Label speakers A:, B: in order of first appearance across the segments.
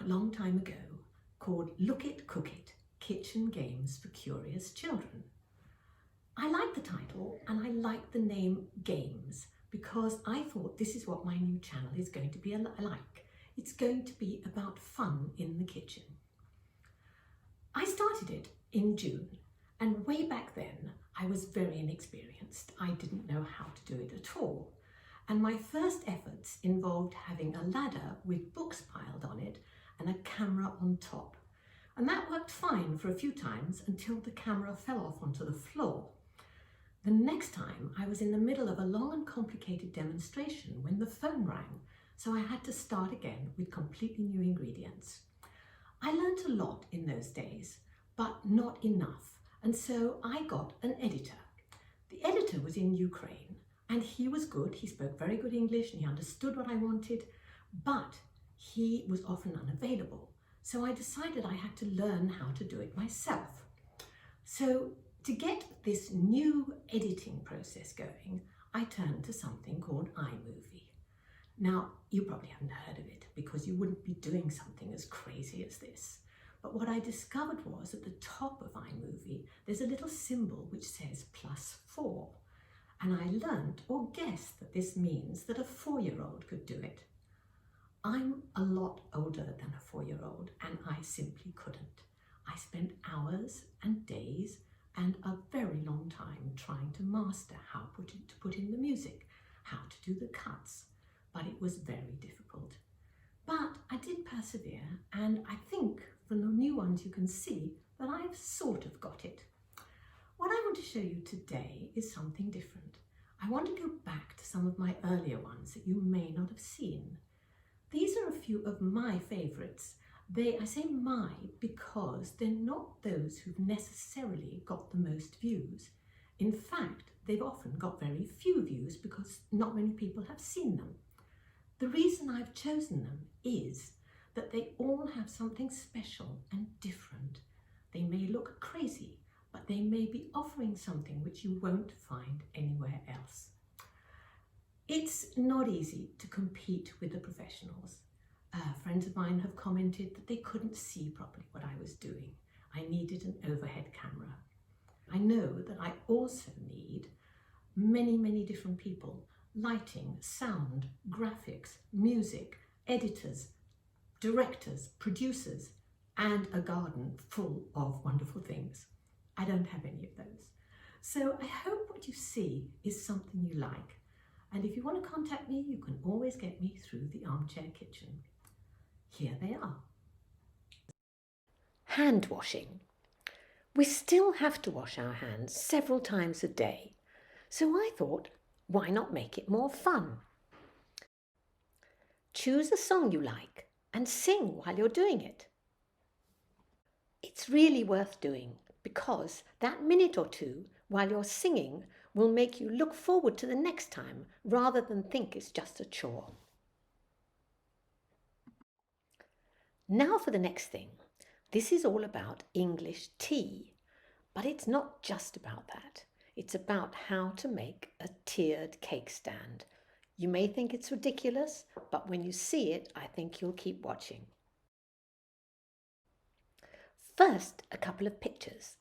A: long time ago called Look It, Cook It, Kitchen Games for Curious Children. I like the title and I like the name Games because I thought this is what my new channel is going to be like. It's going to be about fun in the kitchen. I started it in June, and way back then I was very inexperienced. I didn't know how to do it at all. And my first efforts involved having a ladder with books piled on it and a camera on top. And that worked fine for a few times until the camera fell off onto the floor. The next time I was in the middle of a long and complicated demonstration when the phone rang, so I had to start again with completely new ingredients. I learned a lot in those days, but not enough, and so I got an editor. The editor was in Ukraine, and he was good. He spoke very good English and he understood what I wanted, but he was often unavailable. So I decided I had to learn how to do it myself. So to get this new editing process going, I turned to something called iMovie. Now, you probably haven't heard of it because you wouldn't be doing something as crazy as this. But what I discovered was at the top of iMovie, there's a little symbol which says +4. And I learned or guessed that this means that a 4-year-old could do it. I'm a lot older than a 4-year-old and I simply couldn't. I spent hours and days and a very long time trying to master how to put in the music, how to do the cuts, but it was very difficult. But I did persevere, and I think from the new ones you can see that I've sort of got it. What I want to show you today is something different. I want to go back to some of my earlier ones that you may not have seen. These are a few of my favourites. I say my because they're not those who've necessarily got the most views. In fact, they've often got very few views because not many people have seen them. The reason I've chosen them is that they all have something special and different. They may look crazy, but they may be offering something which you won't find anywhere else. It's not easy to compete with the professionals. Friends of mine have commented that they couldn't see properly what I was doing. I needed an overhead camera. I know that I also need many different people: lighting, sound, graphics, music, editors, directors, producers, and a garden full of wonderful things. I don't have any of those. So I hope what you see is something you like. And if you want to contact me, you can always get me through the Armchair Kitchen. Here they are.
B: Hand washing. We still have to wash our hands several times a day. So I thought, why not make it more fun? Choose a song you like and sing while you're doing it. It's really worth doing because that minute or two while you're singing will make you look forward to the next time rather than think it's just a chore. Now for the next thing. This is all about English tea, but it's not just about that. It's about how to make a tiered cake stand. You may think it's ridiculous, but when you see it, I think you'll keep watching. First, a couple of pictures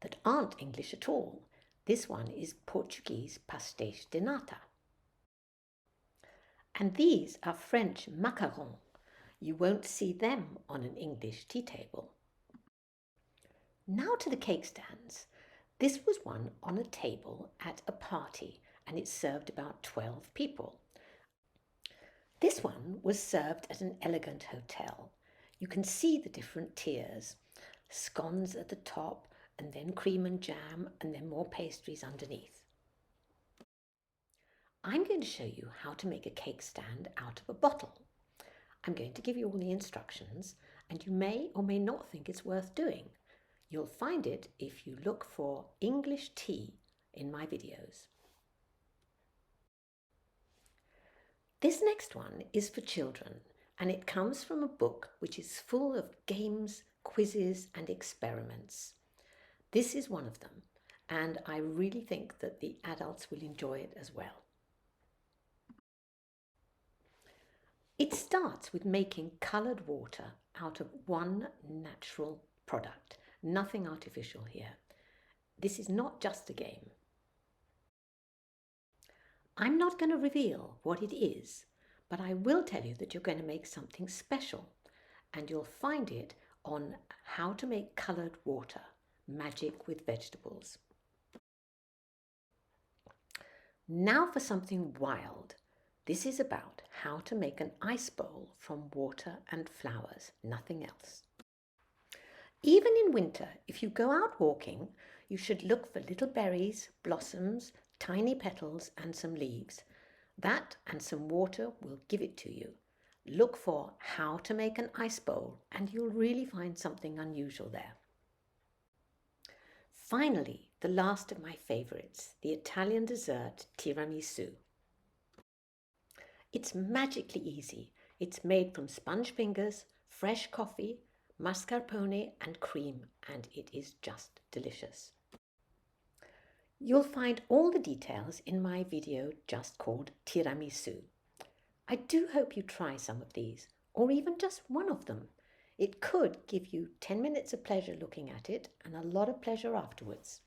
B: that aren't English at all. This one is Portuguese pastéis de nata. And these are French macarons. You won't see them on an English tea table. Now to the cake stands. This was one on a table at a party and it served about 12 people. This one was served at an elegant hotel. You can see the different tiers. Scones at the top and then cream and jam and then more pastries underneath. I'm going to show you how to make a cake stand out of a bottle. I'm going to give you all the instructions and you may or may not think it's worth doing. You'll find it if you look for English tea in my videos. This next one is for children and it comes from a book which is full of games, quizzes and experiments. This is one of them and I really think that the adults will enjoy it as well. It starts with making coloured water out of one natural product, nothing artificial here. This is not just a game. I'm not going to reveal what it is, but I will tell you that you're going to make something special, and you'll find it on How to Make Coloured Water, Magic with Vegetables. Now for something wild. This is about how to make an ice bowl from water and flowers, nothing else. Even in winter, if you go out walking, you should look for little berries, blossoms, tiny petals and some leaves. That and some water will give it to you. Look for how to make an ice bowl and you'll really find something unusual there. Finally, the last of my favourites, the Italian dessert tiramisu. It's magically easy. It's made from sponge fingers, fresh coffee, mascarpone and cream, and it is just delicious. You'll find all the details in my video just called Tiramisu. I do hope you try some of these, or even just one of them. It could give you 10 minutes of pleasure looking at it and a lot of pleasure afterwards.